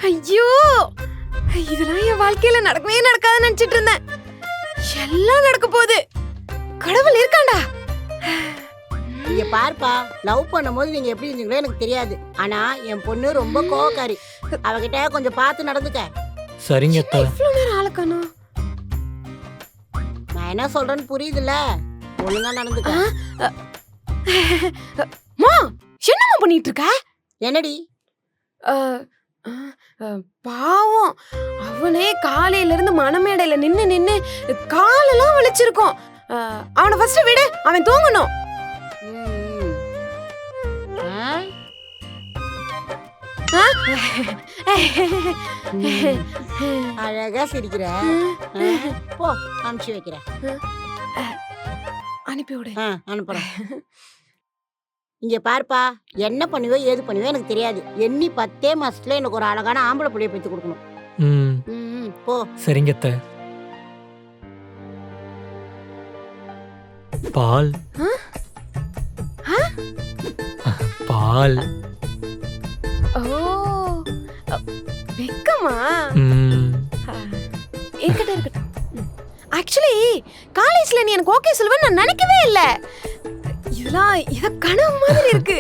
ஐயோ, இதெல்லாம் என் வாழ்க்கையில நடக்கவே நடக்காதுன்னு நினைச்சிட்டு இருந்தேன். எல்லாம் நடக்க போகுது. கடவுள் இருக்காண்டா. நீங்க பாருப்பா, லவ் பண்ணும்போது நீங்க எப்படி இருந்தீங்களோ எனக்கு தெரியாது. ஆனா என் பொண்ணு ரொம்ப கோவக்காரி. அவகிட்ட கொஞ்சம் பார்த்து நடந்துக்க. சரிங்க அத்தை. இவ்வளவு நேரம் ஆளக்கானோ. நான் என்ன சொல்றேன்னு புரியுதுல்ல? ஒழுங்கா நடந்துக்க. மா, என்னம்மா பண்ணிட்டு இருக்க? என்னடி? பாவம், அவனே காலையில இருந்து மணமேடையில நின்னு காலெல்லாம் வலிச்சிருக்கும். அவனை ஃபர்ஸ்ட் விடு, அவன் தூங்கணும். அழகா சிரிக்கிற. போ, அனுப்பிச்சு வைக்கிறேன். அனுப்பி விடு. அனுப்புறேன். இங்க பாருப்பா, என்ன பண்ணுவோ ஏது பண்ணுவோ எனக்கு தெரியாது. எண்ணி 10 மாசத்துல எனக்கு ஒரு அழகான ஆம்பளை புள்ளைய பெத்து கொடுக்கணும். போ. சரிங்க அத்தை. பால் பால். ஓ, வெக்கமா? இருக்கட்டும். ஆக்சுவலி காலேஜ்ல நீ எனக்கு ஓகே சொல்லுவேன்னு நான் நினைக்கவே இல்ல. இதெல்லாம் இத கனவு மாதிரி இருக்கு.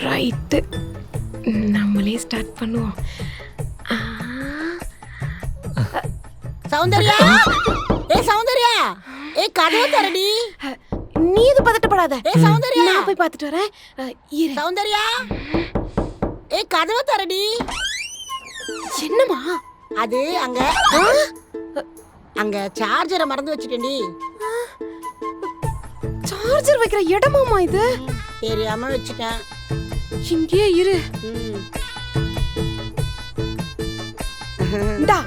ரைட், நம்மளே ஸ்டார்ட் பண்ணுவோம். சௌந்தர்யா, சௌந்தர்யா, கதவு தரடி. நீ இது பதட்டப்படாத. சௌந்தர்யா, நான் போய் பார்த்துட்டு வரேன். இரு. சௌந்தர்யா, கதவு தரடி. என்னம்மா அது? அங்க சார்ஜரை மறந்து வச்சுட்டேன்டி. சார்ஜர் வைக்கிற இடமாமா இது? தெரியாம வச்சுட்டேன். இங்கே இரு. இந்தா.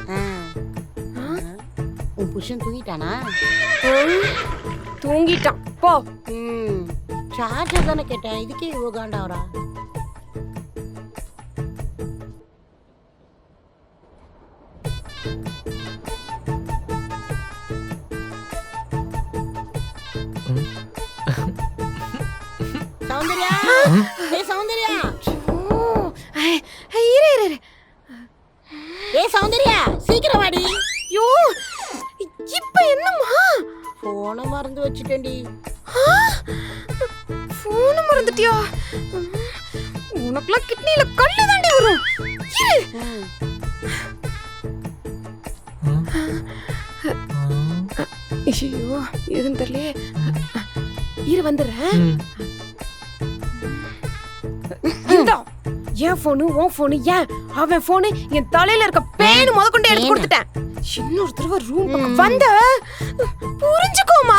உன் புருஷன் தூங்கிட்டானா? தூங்கிட்டான். போ. சார்ஜர் தானே கேட்டேன், இதுக்கே இவ்வளோ காண்டாவரா? சௌந்தர்யா, சௌந்தர்யா, இரு. சௌந்தர்யா, சீக்கிரம் வாடி. யோ, இப்ப என்னம்மா? போனை மறந்து வச்சுட்டேன்டி. போனை மறந்துட்டியா? உனக்குலாம் கிட்னில கல்லு தாண்டி வரும். ஐயோ, எதுன்னு தெரியலையே. இரு, வந்துடுறேன். இந்தா, என் போனு உன் போனு, ஏன் அவன் போனு, என் தலையில இருக்க பேனு முதற்கொண்டு எடுத்து கொடுத்துட்டேன். இன்னொரு தடவை ரூம் பக்கம் வந்த புரிஞ்சுக்கோமா?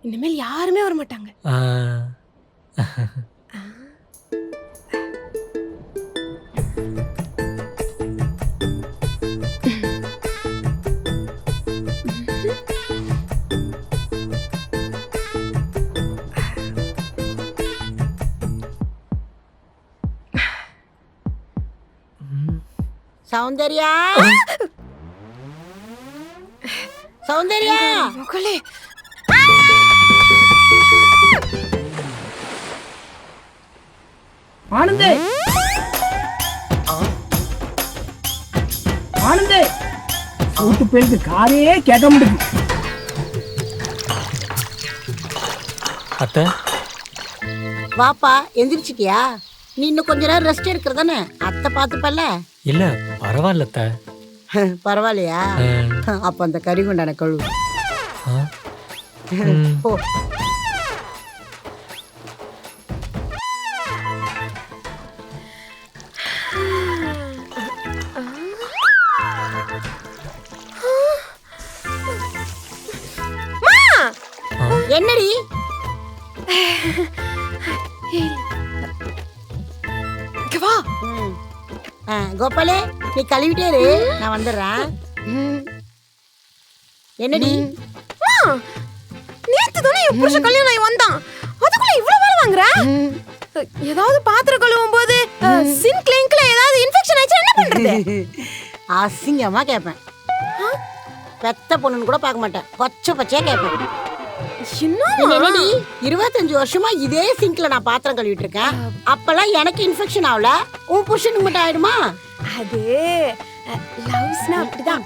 இனிமேல் யாருமே வர மாட்டாங்க. சௌந்தர்யா, சௌந்தர்யா, மகளே. ஆனந்தே, ஆனந்தே, சூட்டு பேருக்கு காரையே கேட்க முடியுது. அத்தை, வாப்பா, எந்திரிச்சிட்டியா? நீ இன்னும் கொஞ்ச நேரம் ரெஸ்ட் எடுக்கிறதானே? அத்தை பார்த்துப்பல்ல? இல்ல பரவாயில்ல அத்தை. பரவாயில்லையா? அப்ப அந்த கறிகுண்டான கழுவு. போ. என்னடி? வா. கோபாலே, நீ கழுவிட்டே இரு, நான் வந்துடுறேன். என்னடி? நேத்து தானே என் புருஷன் கல்யாணம் ஆகி வந்தான், அதுக்குள்ள இவ்வளவு வேலை வாங்குற? ஏதாவது பாத்திரம் கழுவும் போது சிங்க் லிங்க்ல ஏதாவது இன்ஃபெக்ஷன் ஆயிடுச்சா என்ன பண்றது? அசிங்கமா கேட்பேன். பெத்த பொண்ணுன்னு கூட பார்க்க மாட்டேன், பச்சை பச்சையா கேட்பேன். என்னம்மா? என்னடி 25 வருஷமா இதே சிங்க்ல நான் பாத்திரம் கழுவிட்டு இருக்கேன். அப்பெல்லாம் எனக்கு இன்ஃபெக்ஷன் ஆகல, உன் புருஷனுக்கு மட்டும் ஆயிடுமா? அது லவ்ஸ்னா அப்படிதான்.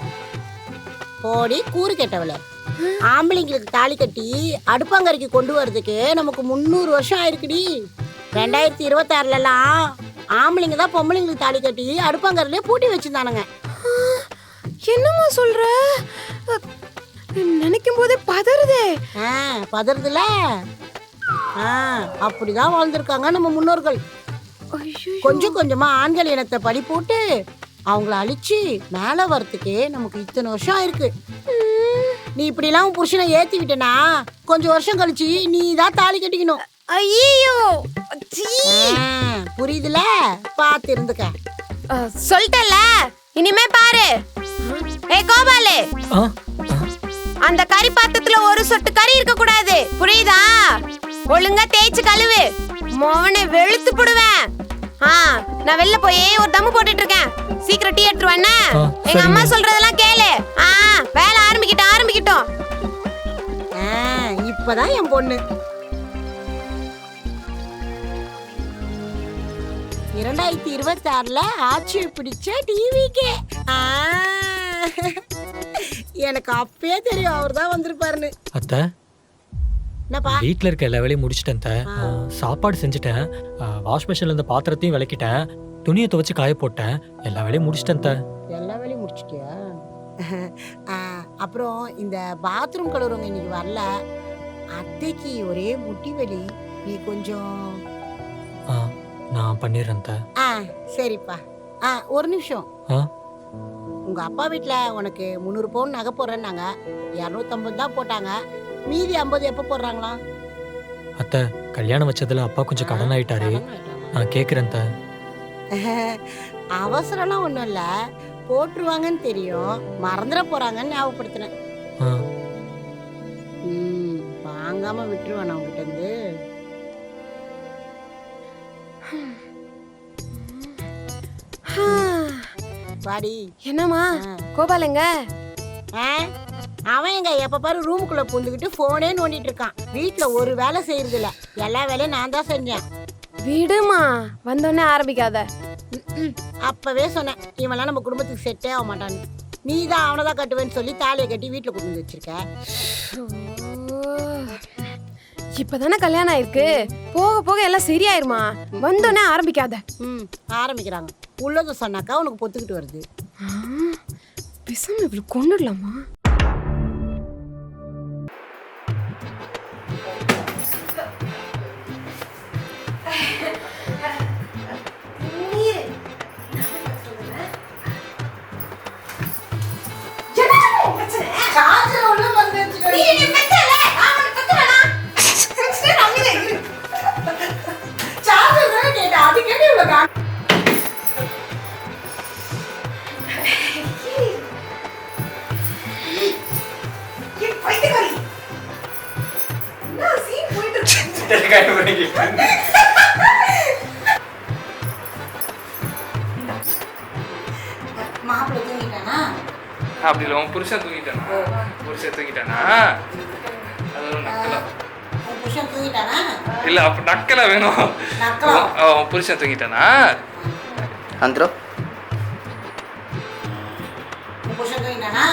போடி கூறு கேட்டவள. ஆம்பளைங்களுக்கு தாலி கட்டி அடுப்பாங்கரைக்கு கொண்டு வரதுக்கு நமக்கு 300 வருஷம் ஆயிருக்குடி. 2026லலாம் ஆம்பளைங்க தான் பொம்பளைங்களுக்கு தாலி கட்டி அடுப்பாங்கரையிலே பூட்டி வச்சிருந்தானுங்க. என்னம்மா சொல்ற? நினைக்கும் போதே பதறுதே. பதறதுல அப்படிதான் வாழ்ந்திருக்காங்க நம்ம முன்னோர்கள். ஐயோ, கொஞ்சம் கொஞ்சமா ஆண்கள் இனத்தை படி போட்டு அவங்கள அழிச்சு மேல வரத்துக்கு நமக்கு இத்தனை வருஷம் ஆயிருக்கு. நீ இப்படி எல்லாம் புருஷனை ஏத்தி விட்டனா கொஞ்சம் வருஷம் கழிச்சு நீ தான் தாலி கட்டிக்கணும். ஐயோ, புரியுதுல? பாத்து இருந்துக்க. சொல்லிட்டல, இனிமே பாரு. ஏய் கோபாலு, அந்த கறி பாத்திரத்துல ஒரு சொட்டு கறி இருக்க கூடாது, புரியுதா? ஒழுங்கா தேய்ச்சு கழுவு, மோனை வெளுத்து போடுவேன். நான் வெளில போய் ஒரு தம்மு போட்டுட்டு இருக்கேன், சீக்கிரம் டீ எடுத்துருவேன். எங்க அம்மா சொல்றதெல்லாம் கேளு. வேலை ஆரம்பிக்கிட்டோம். இப்பதான் என் பொண்ணு 2026ல ஆட்சியை பிடிச்ச டிவிக்கே. எனக்கு அப்பயே தெரியும் அவர் தான் வந்திருப்பாருன்னு. அத்தை, என்னப்பா? வீட்டில் இருக்க எல்லா வேலையும் முடிச்சிட்டேன் அத்தை. சாப்பாடு செஞ்சுட்டேன், வாஷ் மிஷின்ல இருந்த பாத்திரத்தையும் விளக்கிட்டேன், துணியை துவைச்சு காய போட்டேன், எல்லா வேலையும் முடிச்சிட்டேன் அத்தை. எல்லா வேலையும் முடிச்சிட்டியா? அப்புறம் இந்த பாத்ரூம் கழுவுறவங்க இன்னைக்கு வரல, அத்தைக்கு ஒரே முட்டி வலி, நீ கொஞ்சம். நான் பண்ணிடுறேன் அத்தை. சரிப்பா. ஒரு நிமிஷம். உங்க அப்பா வீட்டுல உனக்கு 300 பவுன் நகை போடுறேன்னாங்க, 250 தான் போட்டாங்க, மீதி 50 எப்ப போடுறாங்களா? அத்தை, கல்யாணம் வச்சதுல அப்பா கொஞ்சம் கடன் ஆயிட்டாரு, நான் கேக்குறேன் அத்தை. அவசரம்லாம் ஒண்ணும் இல்ல, போட்டுருவாங்கன்னு தெரியும், மறந்துட போறாங்கன்னு ஞாபகப்படுத்தினேன். வாங்காம விட்டுருவானா உங்ககிட்ட இருந்து? பாடி. என்னம்மா கோபாலங்க? அவன் எங்க எப்ப பாரு ரூமுக்குள்ள பூந்துக்கிட்டு போனே நோண்டிட்டு இருக்கான். வீட்டுல ஒரு வேலை செய்யறது இல்ல, எல்லா வேலையும் நான் தான் செஞ்சேன். விடுமா, வந்தோடனே ஆரம்பிக்காத. அப்பவே சொன்னேன், இவெல்லாம் நம்ம குடும்பத்துக்கு செட்டே ஆக மாட்டான்னு. நீ தான் அவனதான் கட்டுவேன்னு சொல்லி தாலியை கட்டி வீட்டுல கொண்டு வந்து வச்சிருக்க. இப்பதானே கல்யாணம் ஆயிருக்கு, போக போக எல்லாம் சரியாயிருமா, வந்தோடனே ஆரம்பிக்காத. ஆரம்பிக்கிறாங்க. உள்ளத சொன்னாக்கா உனக்கு பொத்துக்கிட்டு வருது. பிசம் இவ்வளவு கொண்டுடலாமா? மாப்பிள்ளை தூங்கிட்டானா? அப்படி இல்லை, உன் புருஷன் தூங்கிட்டானா? புருஷன் தூங்கிட்டானா? அது ஒரு நக்கலா? உன் புருஷன் தூங்கிட்டானா? இல்லை, அப்போ நக்கலா வேணும். உன் புருஷன் தூங்கிட்டானா? அந்தரோ உன் புருஷன் தூங்கிட்டானா?